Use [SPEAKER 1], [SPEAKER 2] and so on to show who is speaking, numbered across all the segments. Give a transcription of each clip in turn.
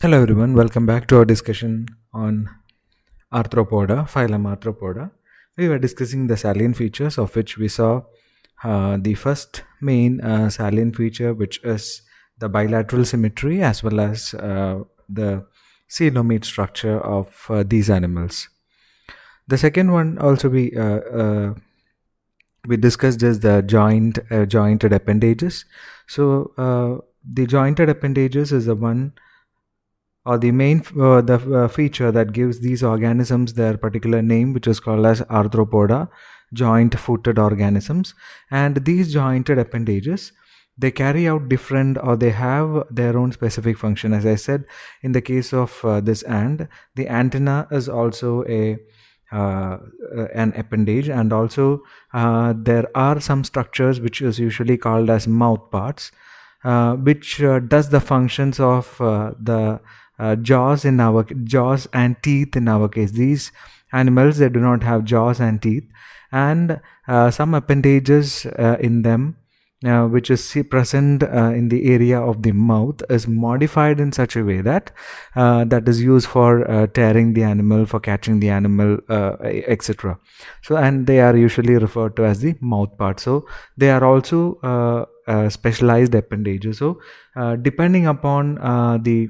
[SPEAKER 1] Hello everyone, welcome back to our discussion on Arthropoda, phylum Arthropoda. We were discussing the salient features, of which we saw the first main salient feature, which is the bilateral symmetry as well as the coelomate structure of these animals. The second one also we discussed is the jointed appendages. So the jointed appendages is the one or the main feature that gives these organisms their particular name, which is called as arthropoda, joint-footed organisms. And these jointed appendages, they carry out different, or they have their own specific function. As I said, in the case of this ant, the antenna is also an appendage, and also there are some structures which is usually called as mouth parts, which does the functions of the jaws and teeth. In our case, these animals, they do not have jaws and teeth, and some appendages in them, which is present in the area of the mouth, is modified in such a way that that is used for tearing the animal, for catching the animal, etc. So, and they are usually referred to as the mouth part. So they are also specialized appendages. So depending upon the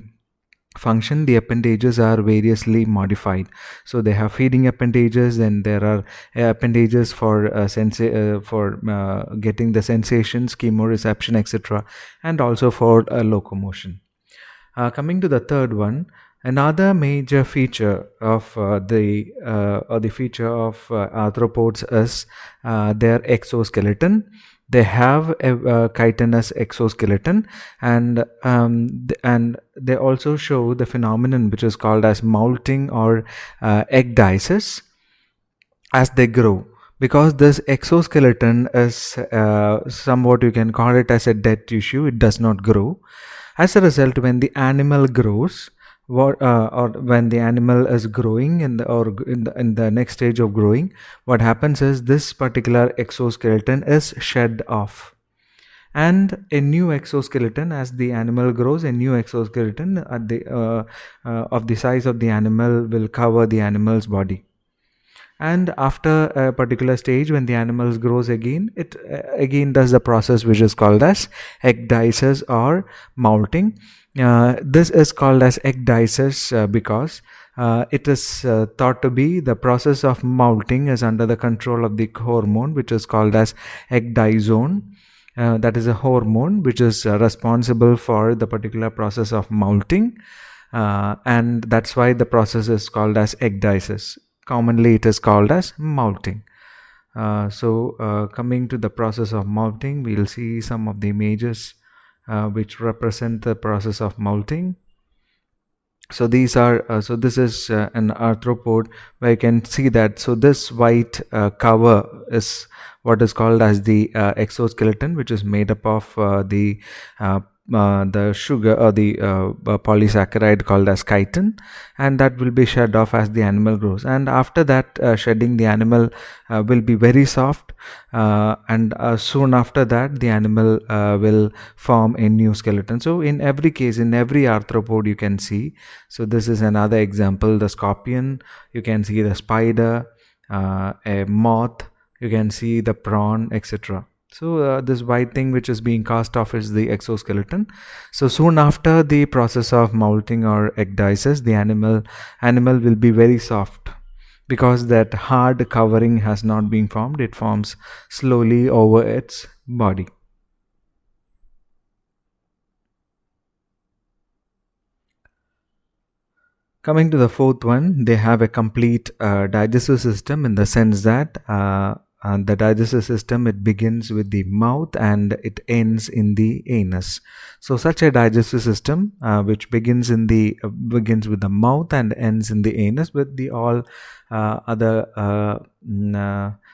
[SPEAKER 1] function, the appendages are variously modified. So they have feeding appendages, and there are appendages for getting the sensations, chemoreception, etc., and also for locomotion. Coming to the third one, another major feature of the feature of arthropods is their exoskeleton. They have a chitinous exoskeleton, and they also show the phenomenon which is called as molting or ecdysis as they grow. Because this exoskeleton is somewhat, you can call it as a dead tissue, it does not grow. As a result, when the animal grows, or when the animal is growing in the next stage of growing, what happens is this particular exoskeleton is shed off, and a new exoskeleton, as the animal grows, a new exoskeleton at the of the size of the animal will cover the animal's body. And after a particular stage, when the animal grows again, it again does the process which is called as ecdysis or molting. This is called as ecdysis because it is thought to be the process of molting is under the control of the hormone which is called as ecdysone. That is a hormone which is responsible for the particular process of molting, and that's why the process is called as ecdysis. Commonly it is called as molting. Coming to the process of molting, we'll see some of the images which represent the process of molting. So these are this is an arthropod where you can see that. So this white cover is what is called as the exoskeleton, which is made up of the sugar or the polysaccharide called as chitin, and that will be shed off as the animal grows. And after that shedding, the animal will be very soft, and soon after that the animal will form a new skeleton. So in every case, in every arthropod, you can see, so this is another example, the scorpion, you can see the spider, a moth, you can see the prawn, etc. So this white thing which is being cast off is the exoskeleton. So soon after the process of molting or ecdysis, the animal will be very soft, because that hard covering has not been formed. It forms slowly over its body. Coming to the fourth one, they have a complete digestive system, in the sense that and the digestive system, it begins with the mouth and it ends in the anus. So such a digestive system which begins with the mouth and ends in the anus, with the all other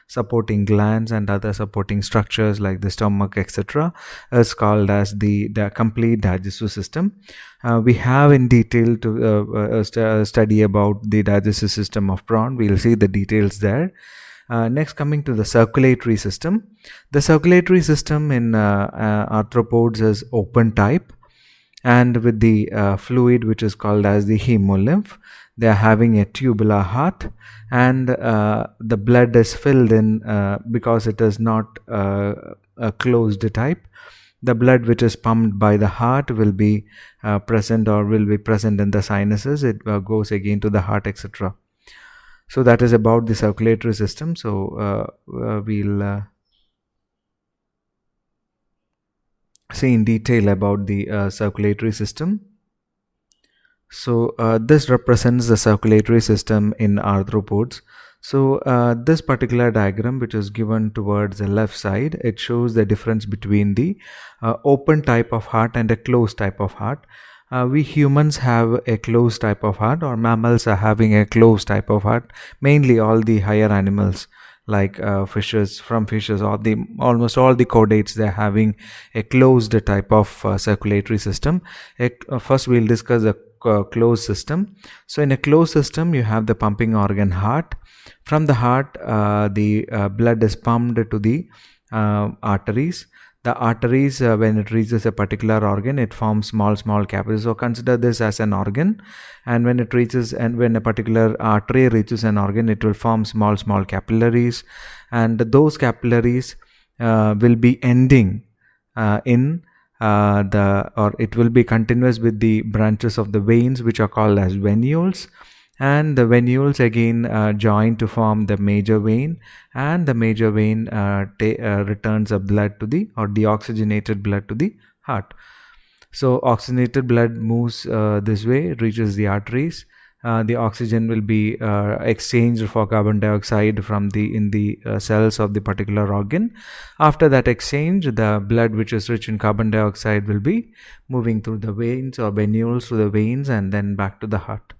[SPEAKER 1] supporting glands and other supporting structures like the stomach, etc., is called as the complete digestive system. We have in detail to study about the digestive system of prawn. We'll see the details there. Next, coming to the circulatory system. The circulatory system in arthropods is open type, and with the fluid which is called as the hemolymph. They are having a tubular heart, and the blood is filled in because it is not a closed type. The blood which is pumped by the heart will be present or will be present in the sinuses. It goes again to the heart, etc. So that is about the circulatory system. So we'll see in detail about the circulatory system. So this represents the circulatory system in arthropods. So this particular diagram, which is given towards the left side, it shows the difference between the open type of heart and a closed type of heart. We humans have a closed type of heart, or mammals are having a closed type of heart. Mainly all the higher animals like fishes, or the almost all the chordates, they're having a closed type of circulatory system. First we'll discuss the closed system. So in a closed system, you have the pumping organ heart. From the heart, the blood is pumped to the arteries. The arteries, when it reaches a particular organ, it forms small capillaries. So consider this as an organ, and when it reaches, and when a particular artery reaches an organ, it will form small capillaries, and those capillaries will be ending in or it will be continuous with the branches of the veins, which are called as venules. And the venules again join to form the major vein, and the major vein returns a blood to the, or deoxygenated blood to the heart. So oxygenated blood moves this way, reaches the arteries. The oxygen will be exchanged for carbon dioxide from the cells of the particular organ. After that exchange, the blood which is rich in carbon dioxide will be moving through the veins or venules to the veins and then back to the heart.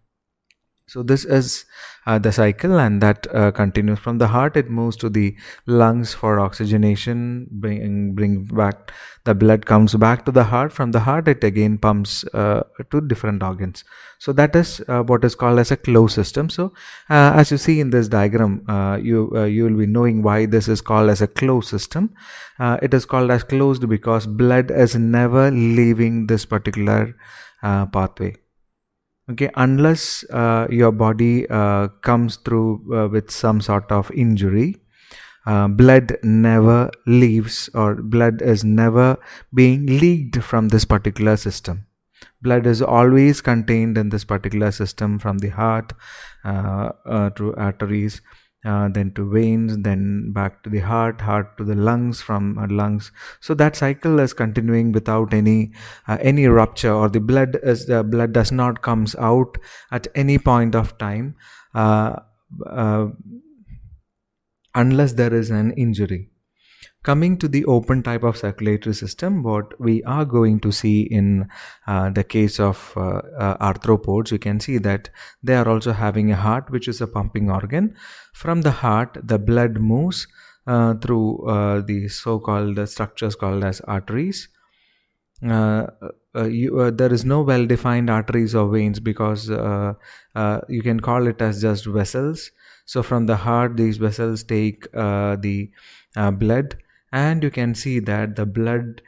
[SPEAKER 1] So this is the cycle, and that continues from the heart. It moves to the lungs for oxygenation, bring back the blood, comes back to the heart. From the heart, it again pumps to different organs. So that is what is called as a closed system. So as you see in this diagram, you will be knowing why this is called as a closed system. It is called as closed because blood is never leaving this particular pathway. Okay, unless your body comes through with some sort of injury, blood never leaves, or blood is never being leaked from this particular system. Blood is always contained in this particular system, from the heart to arteries, then to veins, then back to the heart to the lungs, from lungs. So that cycle is continuing without any rupture, or the blood does not comes out at any point of time unless there is an injury. Coming to the open type of circulatory system, what we are going to see in the case of arthropods, you can see that they are also having a heart, which is a pumping organ. From the heart, the blood moves through the so-called structures called as arteries. There is no well-defined arteries or veins, because you can call it as just vessels. So from the heart, these vessels take the blood, and you can see that the blood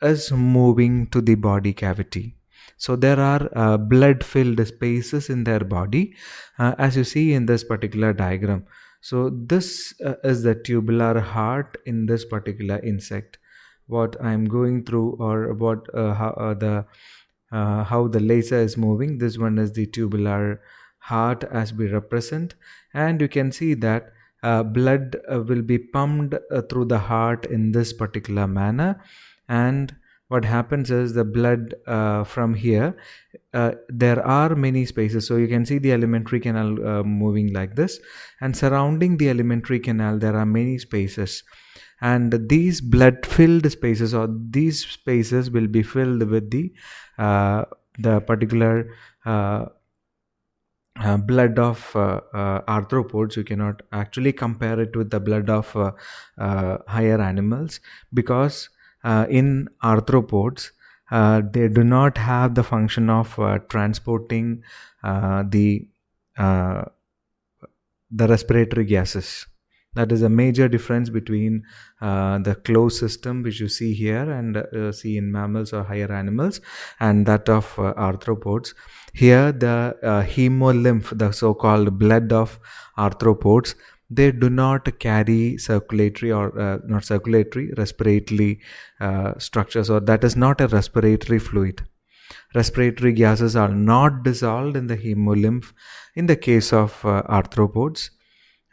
[SPEAKER 1] is moving to the body cavity. So there are blood-filled spaces in their body, as you see in this particular diagram. So this is the tubular heart in this particular insect. What I'm going through, or what how the laser is moving, this one is the tubular heart as we represent, and you can see that blood will be pumped through the heart in this particular manner. And what happens is the blood from here, there are many spaces. So you can see the alimentary canal moving like this, and surrounding the alimentary canal there are many spaces, and these blood filled spaces, or these spaces will be filled with the particular blood of arthropods. You cannot actually compare it with the blood of higher animals, because in arthropods they do not have the function of transporting the respiratory gases. That is a major difference between the closed system which you see here and see in mammals or higher animals, and that of arthropods. Here the hemolymph, the so-called blood of arthropods, they do not carry circulatory or not circulatory, respiratory structures, or that is not a respiratory fluid. Respiratory gases are not dissolved in the hemolymph in the case of arthropods.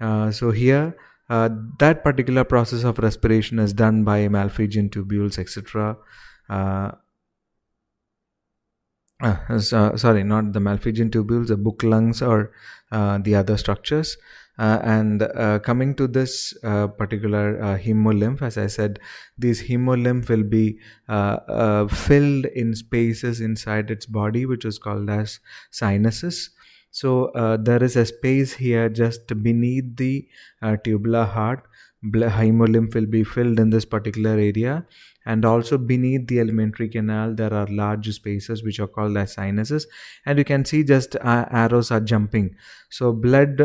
[SPEAKER 1] So here, that particular process of respiration is done by Malpighian tubules, etc. Sorry, not the Malpighian tubules, the book lungs, or the other structures. And coming to this particular hemolymph, as I said, these hemolymph will be filled in spaces inside its body, which is called as sinuses. So there is a space here just beneath the tubular heart. Hemolymph will be filled in this particular area, and also beneath the alimentary canal there are large spaces which are called as sinuses, and you can see just arrows are jumping. So blood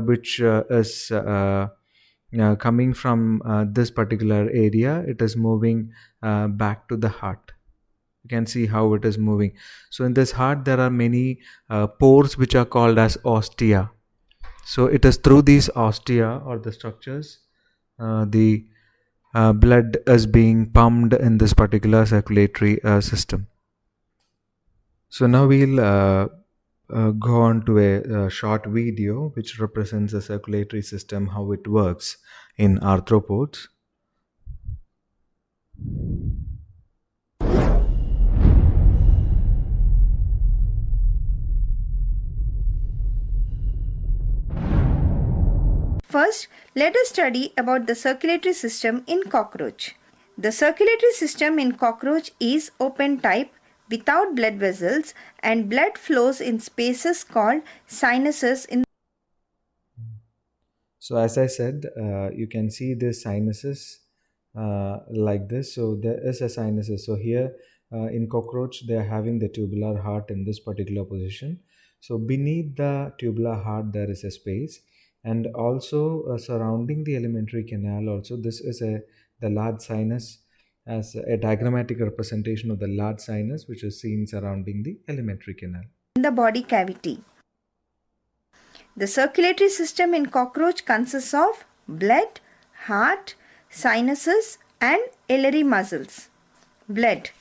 [SPEAKER 1] which is coming from this particular area, it is moving back to the heart. You can see how it is moving. So in this heart there are many pores which are called as ostia. So it is through these ostia or the structures the blood is being pumped in this particular circulatory system. So now we'll go on to a short video which represents the circulatory system, how it works in arthropods.
[SPEAKER 2] First, let us study about the circulatory system in cockroach. The circulatory system in cockroach is open type without blood vessels, and blood flows in spaces called sinuses in.
[SPEAKER 1] So as I said, you can see the sinuses like this. So there is a sinuses. So here in cockroach, they are having the tubular heart in this particular position. So beneath the tubular heart, there is a space, and also surrounding the alimentary canal. Also, this is the large sinus, as a diagrammatic representation of the large sinus, which is seen surrounding the alimentary canal.
[SPEAKER 2] In the body cavity. The circulatory system in cockroach consists of blood, heart, sinuses, and alimentary muscles. Blood.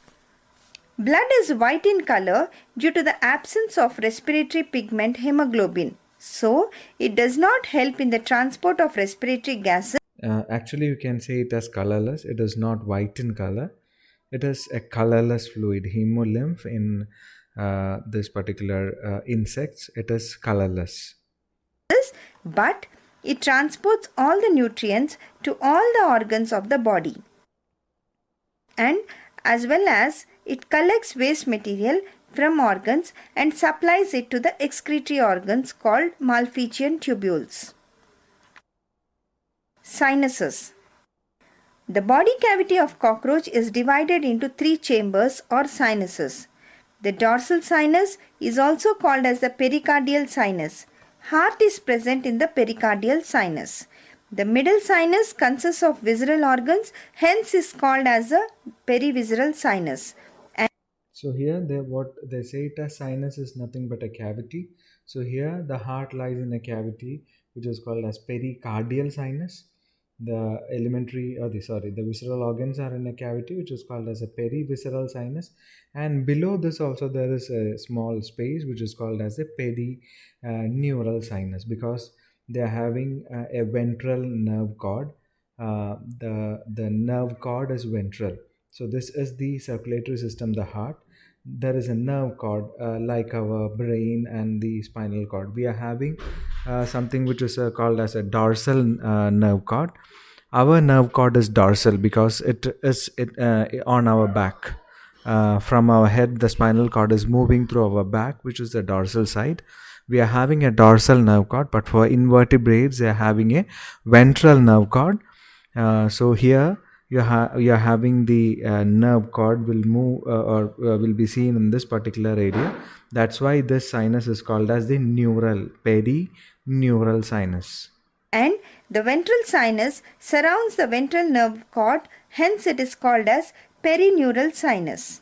[SPEAKER 2] Blood is white in color due to the absence of respiratory pigment hemoglobin. So, it does not help in the transport of respiratory gases.
[SPEAKER 1] Actually, you can say it as colorless. It is not white in color. It is a colorless fluid. Hemolymph in this particular insects, it is colorless.
[SPEAKER 2] But it transports all the nutrients to all the organs of the body, and as well as it collects waste material from organs and supplies it to the excretory organs called Malpighian tubules. Sinuses. The body cavity of cockroach is divided into 3 chambers or sinuses. The dorsal sinus is also called as the pericardial sinus. Heart is present in the pericardial sinus. The middle sinus consists of visceral organs, hence is called as a perivisceral sinus.
[SPEAKER 1] So here what they say it as sinus is nothing but a cavity. So here the heart lies in a cavity which is called as pericardial sinus. The the visceral organs are in a cavity which is called as a perivisceral sinus, and below this also there is a small space which is called as a perineural sinus, because they are having a ventral nerve cord. The nerve cord is ventral. So this is the circulatory system, the heart. There is a nerve cord like our brain and the spinal cord. We are having something which is called as a dorsal nerve cord. Our nerve cord is dorsal because it is on our back. From our head, the spinal cord is moving through our back, which is the dorsal side. We are having a dorsal nerve cord, but for invertebrates, they are having a ventral nerve cord. So here you are having the nerve cord will move or will be seen in this particular area. That's why this sinus is called as the perineural sinus.
[SPEAKER 2] And The ventral sinus surrounds the ventral nerve cord, hence it is called as perineural sinus.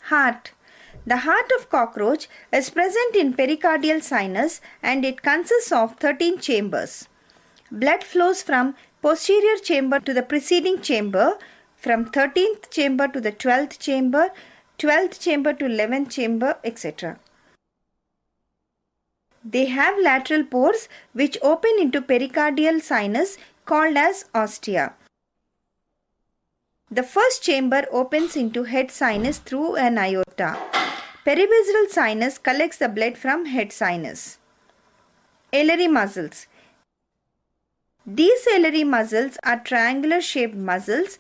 [SPEAKER 2] Heart. The heart of cockroach is present in pericardial sinus and it consists of 13 chambers. Blood flows from posterior chamber to the preceding chamber, from 13th chamber to the 12th chamber, 12th chamber to 11th chamber, etc. They have lateral pores which open into pericardial sinus called as ostia. The first chamber opens into head sinus through an aorta. Perivisceral sinus collects the blood from head sinus. Aliary muscles. These aliary muscles are triangular shaped muscles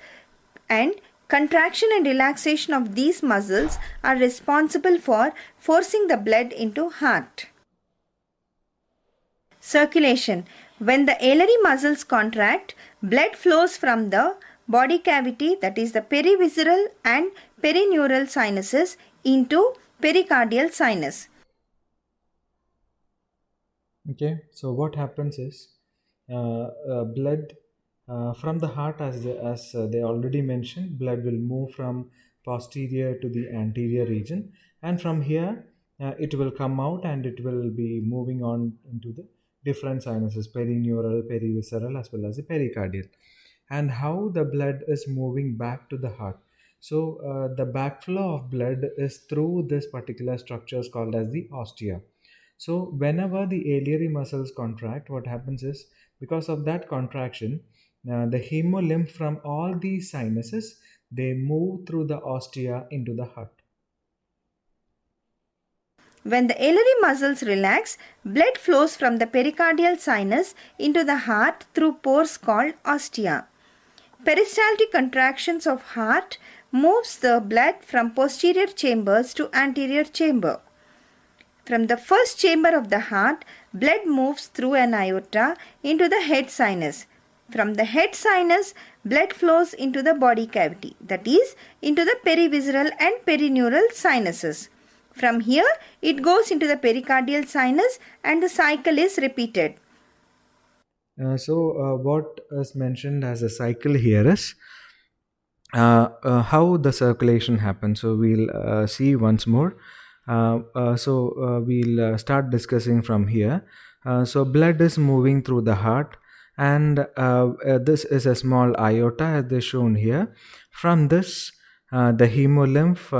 [SPEAKER 2] and contraction and relaxation of these muscles are responsible for forcing the blood into heart. Circulation. When the aliary muscles contract, blood flows from the body cavity, that is the perivisceral and perineural sinuses, into pericardial sinus.
[SPEAKER 1] Okay, so what happens is blood from the heart, as they already mentioned, blood will move from posterior to the anterior region, and from here it will come out and it will be moving on into the different sinuses, perineural, perivisceral, as well as the pericardial. And how the blood is moving back to the heart. So the backflow of blood is through this particular structures called as the ostia. So whenever the aliary muscles contract, what happens is, because of that contraction, the hemolymph from all these sinuses, they move through the ostia into the heart.
[SPEAKER 2] When the aliary muscles relax, blood flows from the pericardial sinus into the heart through pores called ostia. Peristaltic contractions of heart moves the blood from posterior chambers to anterior chamber. From the first chamber of the heart, blood moves through an aorta into the head sinus. From the head sinus, blood flows into the body cavity, that is, into the perivisceral and perineural sinuses. From here, it goes into the pericardial sinus and the cycle is repeated.
[SPEAKER 1] So what is mentioned as a cycle here is how the circulation happens. So we'll see once more. We'll start discussing from here. So blood is moving through the heart, and this is a small aorta as they shown here. From this, the hemolymph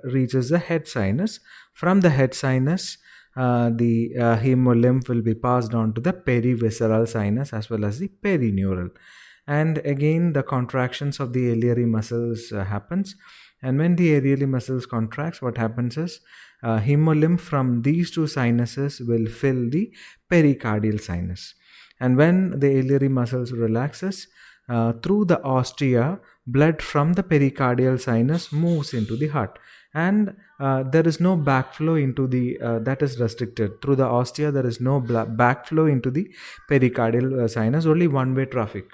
[SPEAKER 1] reaches the head sinus. From the head sinus, the hemolymph will be passed on to the perivisceral sinus as well as the perineural. And again, the contractions of the aliary muscles happens. And when the aliary muscles contracts, what happens is hemolymph from these two sinuses will fill the pericardial sinus. And when the aliary muscles relaxes, through the ostia, blood from the pericardial sinus moves into the heart. And there is no backflow into the, that is restricted. Through the ostia, there is no backflow into the pericardial sinus, only one-way traffic.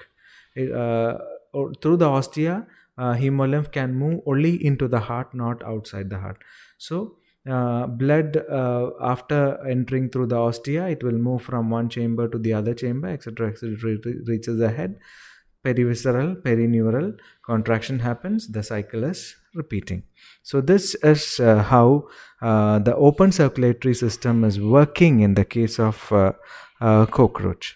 [SPEAKER 1] Through the ostia, hemolymph can move only into the heart, not outside the heart. So blood after entering through the ostia, it will move from one chamber to the other chamber, etc., reaches the head. Perivisceral, perineural contraction happens, the cycle is repeating. So this is how the open circulatory system is working in the case of cockroach.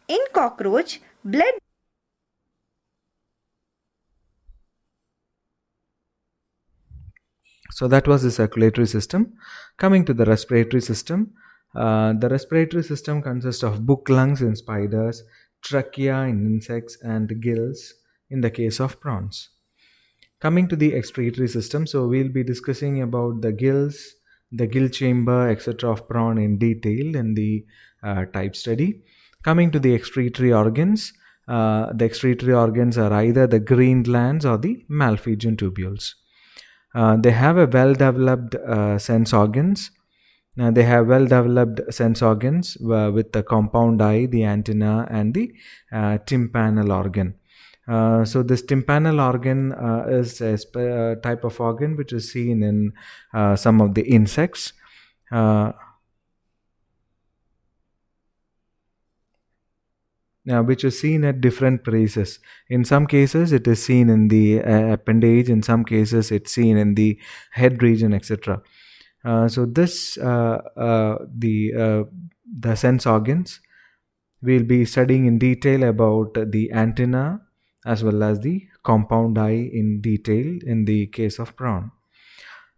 [SPEAKER 2] In cockroach, blood
[SPEAKER 1] So that was the circulatory system. Coming to the respiratory system, the respiratory system consists of book lungs in spiders, trachea in insects, and gills in the case of prawns. Coming to the excretory system, so we'll be discussing about the gills, the gill chamber, etc. of prawn in detail in the type study. Coming to the excretory organs, the excretory organs are either the green glands or the Malpighian tubules. They have a well-developed sense organs. They have well-developed sense organs with the compound eye, the antenna, and the tympanal organ. So this tympanal organ is a type of organ which is seen in some of the insects. uh, which is seen at different places. In some cases, it is seen in the appendage. In some cases, it's seen in the head region, etc. So this the sense organs. We'll be studying in detail about the antenna as well as the compound eye in detail in the case of prawn.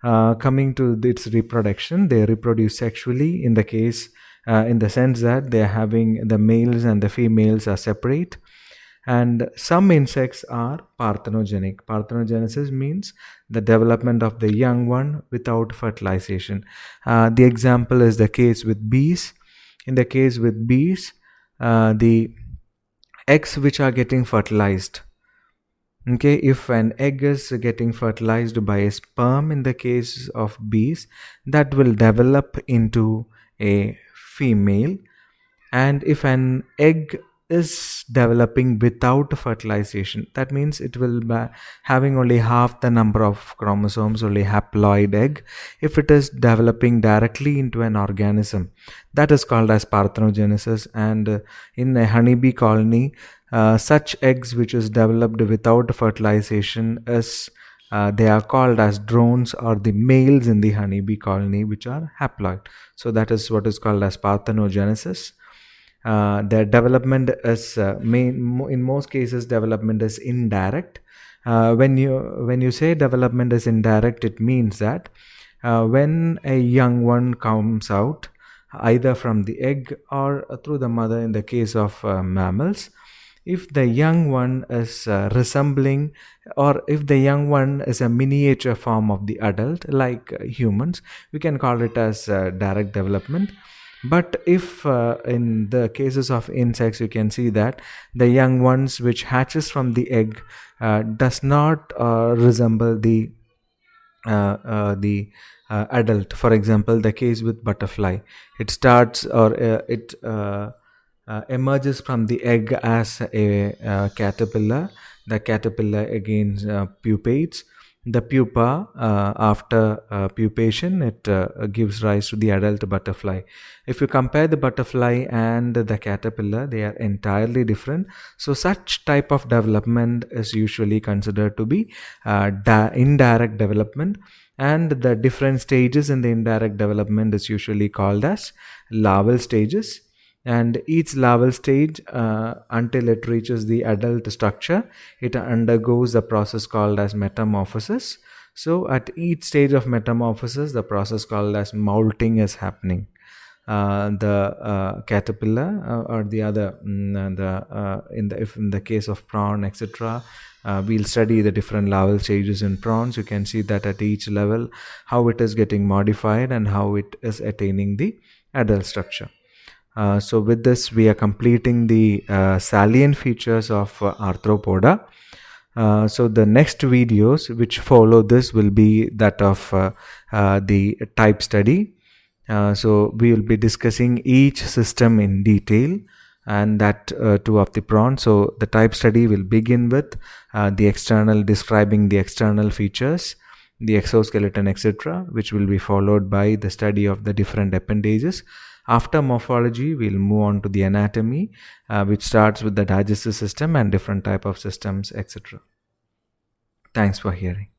[SPEAKER 1] Coming to its reproduction, they reproduce sexually in the case, in the sense that they are having the males and the females are separate. And some insects are parthenogenic. Parthenogenesis means the development of the young one without fertilization. The example is the case with bees. In the case with bees, the eggs which are getting fertilized, okay, if an egg is getting fertilized by a sperm in the case of bees, that will develop into a female. And if an egg is developing without fertilization, that means it will be having only half the number of chromosomes, only haploid egg. If it is developing directly into an organism, that is called as parthenogenesis. And in a honeybee colony, such eggs which is developed without fertilization is they are called as drones, or the males in the honeybee colony which are haploid. So that is what is called as parthenogenesis. Their development is in most cases development is indirect. When you say development is indirect, it means that when a young one comes out either from the egg or through the mother in the case of mammals, if the young one is resembling, or if the young one is a miniature form of the adult like humans, we can call it as direct development. But if in the cases of insects, you can see that the young ones which hatches from the egg does not resemble the adult. For example, the case with butterfly, it starts, or it emerges from the egg as a caterpillar. The caterpillar again pupates. The pupa, after pupation, it gives rise to the adult butterfly. If you compare the butterfly and the caterpillar, they are entirely different. So such type of development is usually considered to be indirect development, and the different stages in the indirect development is usually called as larval stages. And each larval stage, until it reaches the adult structure, it undergoes a process called as metamorphosis. So at each stage of metamorphosis, the process called as molting is happening. The caterpillar or the other in the case of prawn, etc., we'll study the different larval stages in prawns. You can see that at each level how it is getting modified and how it is attaining the adult structure. So with this, we are completing the salient features of Arthropoda. So the next videos which follow this will be that of the type study. So we will be discussing each system in detail, and that too of the prawn. So the type study will begin with the external, describing the external features, the exoskeleton, etc., which will be followed by the study of the different appendages. After morphology, we'll move on to the anatomy, which starts with the digestive system and different type of systems, etc. Thanks for hearing.